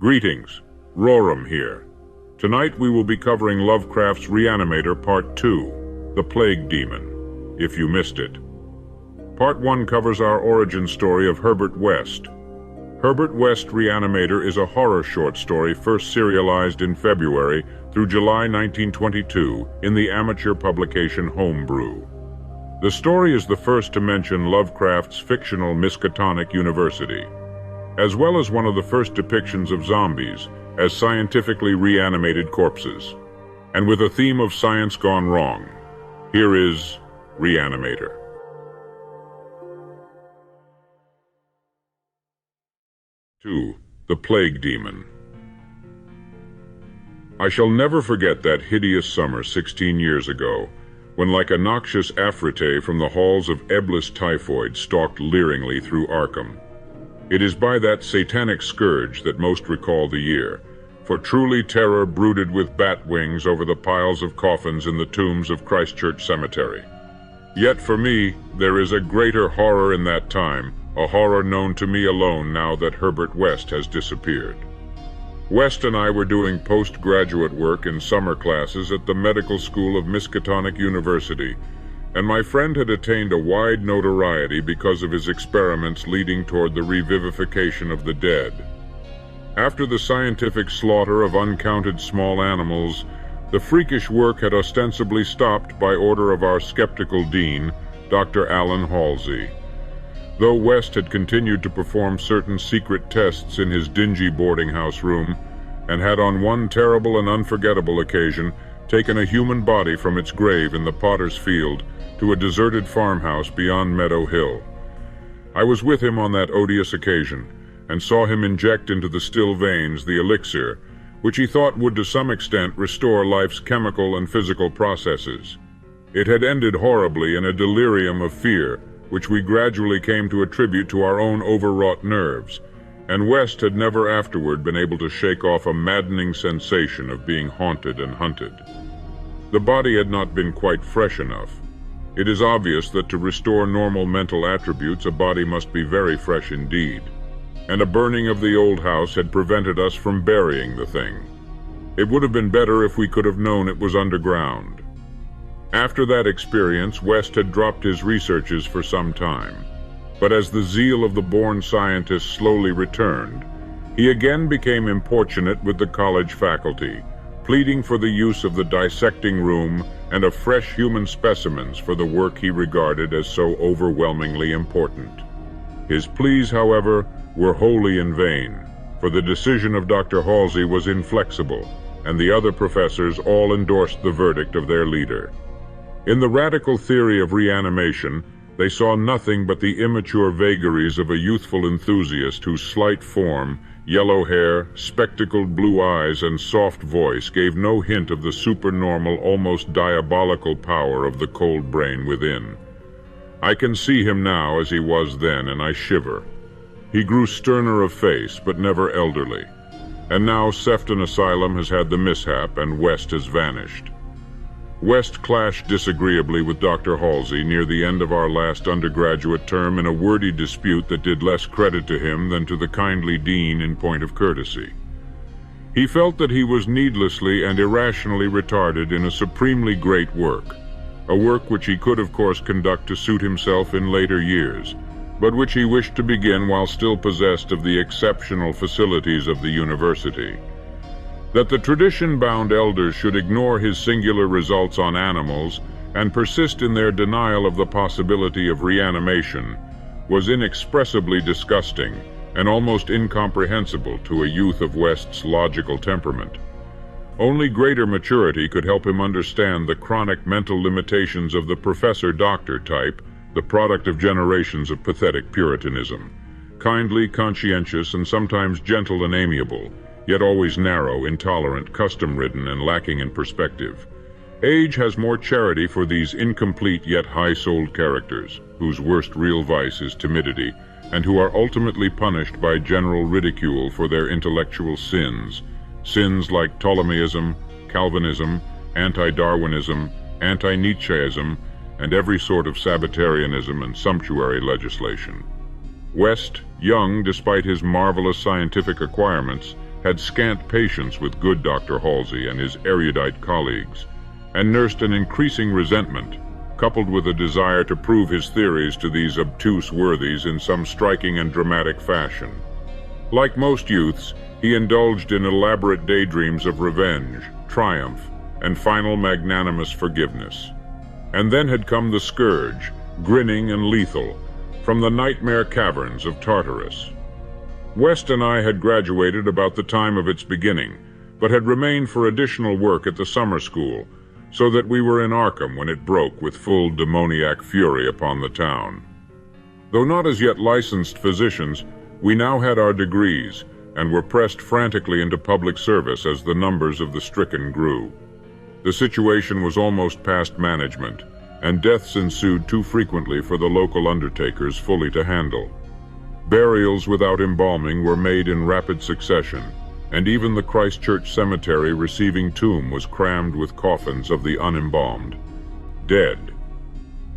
Greetings, Roram here. Tonight we will be covering Lovecraft's Reanimator Part 2, The Plague Daemon, if you missed it. Part 1 covers our origin story of Herbert West. Herbert West Reanimator is a horror short story first serialized in February through July 1922 in the amateur publication Homebrew. The story is the first to mention Lovecraft's fictional Miskatonic University, as well as one of the first depictions of zombies as scientifically reanimated corpses. And with a theme of science gone wrong, here is Reanimator. The Plague Daemon. I shall never forget that hideous summer 16 years ago, when like a noxious Afrite from the halls of Eblis typhoid stalked leeringly through Arkham. It is by that satanic scourge that most recall the year, for truly terror brooded with bat wings over the piles of coffins in the tombs of Christchurch Cemetery. Yet for me, there is a greater horror in that time, a horror known to me alone now that Herbert West has disappeared. West and I were doing postgraduate work in summer classes at the medical school of Miskatonic University, and my friend had attained a wide notoriety because of his experiments leading toward the revivification of the dead. After the scientific slaughter of uncounted small animals, the freakish work had ostensibly stopped by order of our skeptical dean, Dr. Alan Halsey. Though West had continued to perform certain secret tests in his dingy boarding house room, and had on one terrible and unforgettable occasion taken a human body from its grave in the Potter's Field to a deserted farmhouse beyond Meadow Hill. I was with him on that odious occasion, and saw him inject into the still veins the elixir, which he thought would to some extent restore life's chemical and physical processes. It had ended horribly in a delirium of fear, which we gradually came to attribute to our own overwrought nerves, and West had never afterward been able to shake off a maddening sensation of being haunted and hunted. The body had not been quite fresh enough. It is obvious that to restore normal mental attributes, a body must be very fresh indeed, and a burning of the old house had prevented us from burying the thing. It would have been better if we could have known it was underground. After that experience, West had dropped his researches for some time, but as the zeal of the born scientist slowly returned, he again became importunate with the college faculty, pleading for the use of the dissecting room and of fresh human specimens for the work he regarded as so overwhelmingly important. His pleas, however, were wholly in vain, for the decision of Dr. Halsey was inflexible, and the other professors all endorsed the verdict of their leader. In the radical theory of reanimation, they saw nothing but the immature vagaries of a youthful enthusiast whose slight form, yellow hair, spectacled blue eyes, and soft voice gave no hint of the supernormal, almost diabolical power of the cold brain within. I can see him now as he was then, and I shiver. He grew sterner of face, but never elderly. And now Sefton Asylum has had the mishap, and West has vanished. West clashed disagreeably with Dr. Halsey near the end of our last undergraduate term in a wordy dispute that did less credit to him than to the kindly dean in point of courtesy. He felt that he was needlessly and irrationally retarded in a supremely great work, a work which he could of course conduct to suit himself in later years, but which he wished to begin while still possessed of the exceptional facilities of the university. That the tradition-bound elders should ignore his singular results on animals and persist in their denial of the possibility of reanimation was inexpressibly disgusting and almost incomprehensible to a youth of West's logical temperament. Only greater maturity could help him understand the chronic mental limitations of the professor-doctor type, the product of generations of pathetic Puritanism. Kindly, conscientious, and sometimes gentle and amiable, yet always narrow, intolerant, custom-ridden, and lacking in perspective. Age has more charity for these incomplete yet high-souled characters, whose worst real vice is timidity, and who are ultimately punished by general ridicule for their intellectual sins like Ptolemyism, Calvinism, anti-Darwinism, anti-Nietzscheism, and every sort of Sabbatarianism and sumptuary legislation. West, young despite his marvelous scientific acquirements, had scant patience with good Dr. Halsey and his erudite colleagues, and nursed an increasing resentment, coupled with a desire to prove his theories to these obtuse worthies in some striking and dramatic fashion. Like most youths, he indulged in elaborate daydreams of revenge, triumph, and final magnanimous forgiveness. And then had come the scourge, grinning and lethal, from the nightmare caverns of Tartarus. West and I had graduated about the time of its beginning, but had remained for additional work at the summer school, so that we were in Arkham when it broke with full demoniac fury upon the town. Though not as yet licensed physicians, we now had our degrees, and were pressed frantically into public service as the numbers of the stricken grew. The situation was almost past management, and deaths ensued too frequently for the local undertakers fully to handle. Burials without embalming were made in rapid succession, and even the Christchurch Cemetery receiving tomb was crammed with coffins of the unembalmed. Dead.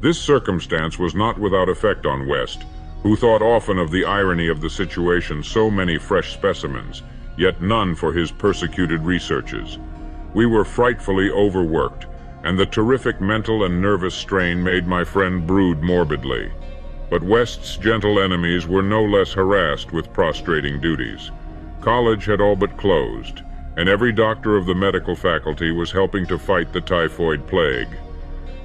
This circumstance was not without effect on West, who thought often of the irony of the situation, so many fresh specimens, yet none for his persecuted researches. We were frightfully overworked, and the terrific mental and nervous strain made my friend brood morbidly. But West's gentle enemies were no less harassed with prostrating duties. College had all but closed, and every doctor of the medical faculty was helping to fight the typhoid plague.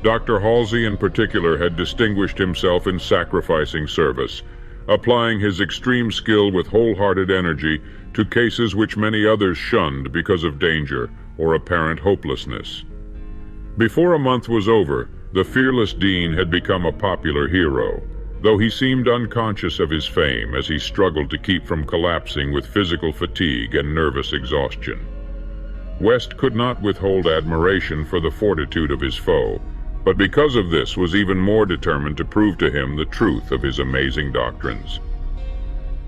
Dr. Halsey in particular had distinguished himself in sacrificing service, applying his extreme skill with wholehearted energy to cases which many others shunned because of danger or apparent hopelessness. Before a month was over, the fearless dean had become a popular hero, though he seemed unconscious of his fame as he struggled to keep from collapsing with physical fatigue and nervous exhaustion. West could not withhold admiration for the fortitude of his foe, but because of this was even more determined to prove to him the truth of his amazing doctrines.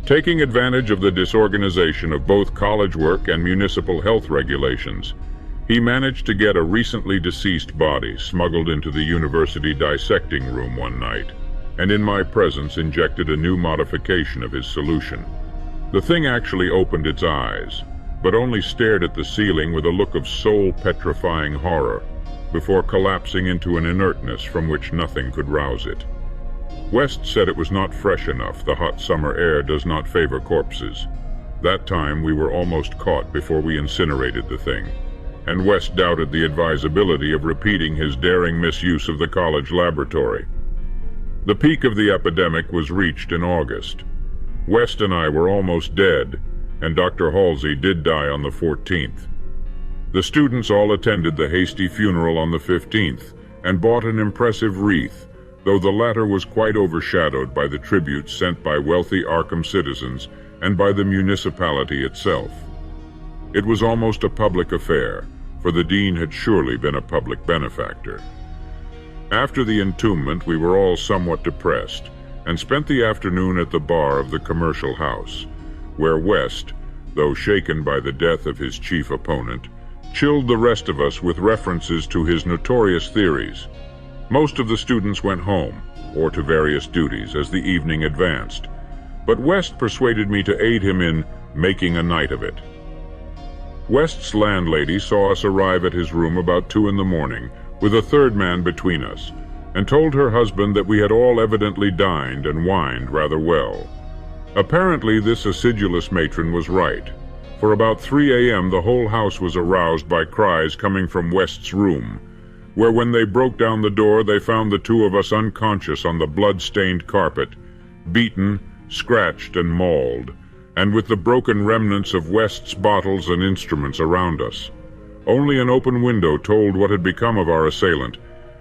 Taking advantage of the disorganization of both college work and municipal health regulations, he managed to get a recently deceased body smuggled into the university dissecting room one night, and in my presence injected a new modification of his solution. The thing actually opened its eyes, but only stared at the ceiling with a look of soul-petrifying horror, before collapsing into an inertness from which nothing could rouse it. West said it was not fresh enough. The hot summer air does not favor corpses. That time we were almost caught before we incinerated the thing, and West doubted the advisability of repeating his daring misuse of the college laboratory. The peak of the epidemic was reached in August. West and I were almost dead, and Dr. Halsey did die on the 14th. The students all attended the hasty funeral on the 15th and bought an impressive wreath, though the latter was quite overshadowed by the tributes sent by wealthy Arkham citizens and by the municipality itself. It was almost a public affair, for the dean had surely been a public benefactor. After the entombment, we were all somewhat depressed, and spent the afternoon at the bar of the commercial house, where West, though shaken by the death of his chief opponent, chilled the rest of us with references to his notorious theories. Most of the students went home, or to various duties, as the evening advanced, but West persuaded me to aid him in making a night of it. West's landlady saw us arrive at his room about 2 a.m, with a third man between us, and told her husband that we had all evidently dined and wined rather well. Apparently this acidulous matron was right, for about 3 a.m. the whole house was aroused by cries coming from West's room, where when they broke down the door they found the two of us unconscious on the blood-stained carpet, beaten, scratched, and mauled, and with the broken remnants of West's bottles and instruments around us. Only an open window told what had become of our assailant,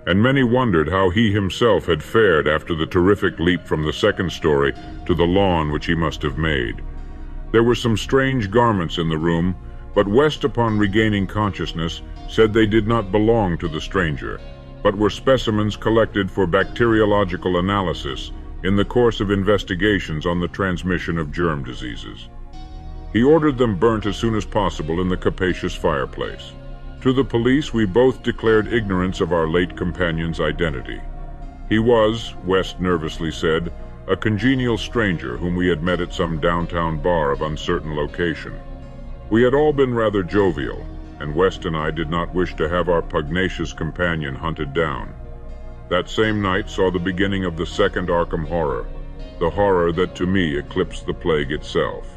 and many wondered how he himself had fared after the terrific leap from the second story to the lawn which he must have made. There were some strange garments in the room, but West, upon regaining consciousness, said they did not belong to the stranger, but were specimens collected for bacteriological analysis in the course of investigations on the transmission of germ diseases. He ordered them burnt as soon as possible in the capacious fireplace. To the police we both declared ignorance of our late companion's identity. He was, West nervously said, a congenial stranger whom we had met at some downtown bar of uncertain location. We had all been rather jovial, and West and I did not wish to have our pugnacious companion hunted down. That same night saw the beginning of the second Arkham horror, the horror that to me eclipsed the plague itself.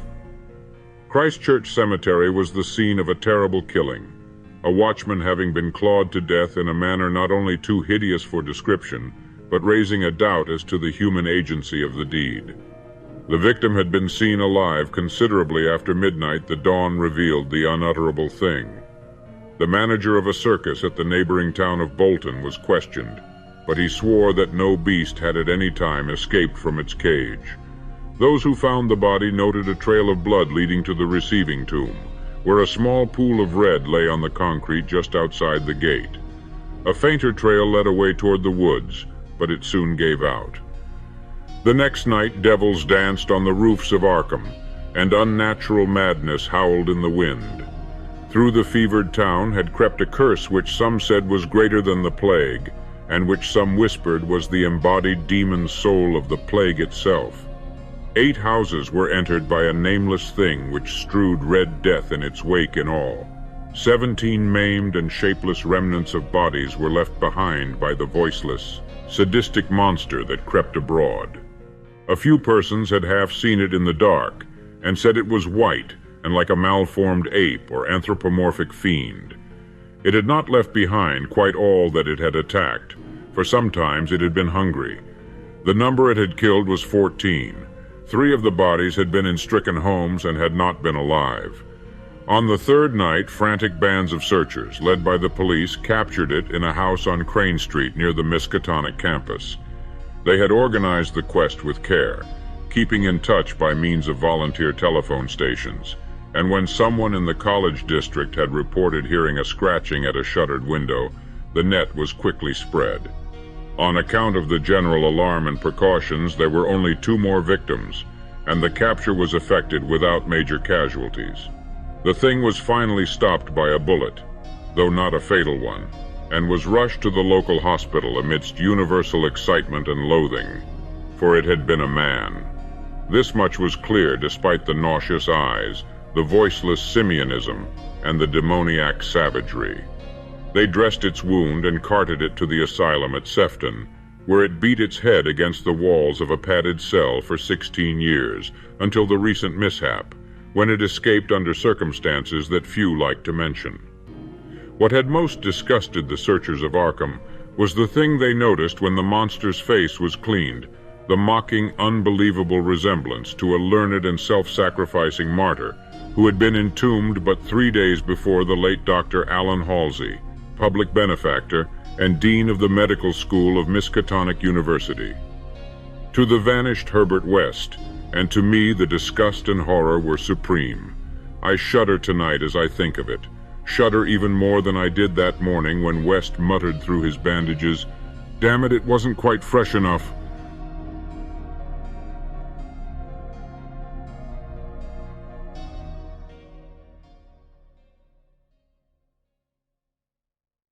Christchurch Cemetery was the scene of a terrible killing, a watchman having been clawed to death in a manner not only too hideous for description, but raising a doubt as to the human agency of the deed. The victim had been seen alive considerably after midnight. The dawn revealed the unutterable thing. The manager of a circus at the neighboring town of Bolton was questioned, but he swore that no beast had at any time escaped from its cage. Those who found the body noted a trail of blood leading to the receiving tomb, where a small pool of red lay on the concrete just outside the gate. A fainter trail led away toward the woods, but it soon gave out. The next night, devils danced on the roofs of Arkham, and unnatural madness howled in the wind. Through the fevered town had crept a curse which some said was greater than the plague, and which some whispered was the embodied demon soul of the plague itself. 8 houses were entered by a nameless thing which strewed red death in its wake in all. 17 maimed and shapeless remnants of bodies were left behind by the voiceless, sadistic monster that crept abroad. A few persons had half seen it in the dark, and said it was white and like a malformed ape or anthropomorphic fiend. It had not left behind quite all that it had attacked, for sometimes it had been hungry. The number it had killed was 14. 3 of the bodies had been in stricken homes and had not been alive. On the 3rd night, frantic bands of searchers, led by the police, captured it in a house on Crane Street near the Miskatonic campus. They had organized the quest with care, keeping in touch by means of volunteer telephone stations, and when someone in the college district had reported hearing a scratching at a shuttered window, the net was quickly spread. On account of the general alarm and precautions, there were only 2 more victims, and the capture was effected without major casualties. The thing was finally stopped by a bullet, though not a fatal one, and was rushed to the local hospital amidst universal excitement and loathing, for it had been a man. This much was clear despite the nauseous eyes, the voiceless simianism, and the demoniac savagery. They dressed its wound and carted it to the asylum at Sefton, where it beat its head against the walls of a padded cell for 16 years, until the recent mishap, when it escaped under circumstances that few like to mention. What had most disgusted the searchers of Arkham was the thing they noticed when the monster's face was cleaned, the mocking, unbelievable resemblance to a learned and self-sacrificing martyr who had been entombed but 3 days before the late Dr. Allen Halsey, public benefactor and dean of the medical school of Miskatonic University. To the vanished Herbert West, and to me the disgust and horror were supreme. I shudder tonight as I think of it, shudder even more than I did that morning when West muttered through his bandages, "Damn it, it wasn't quite fresh enough,"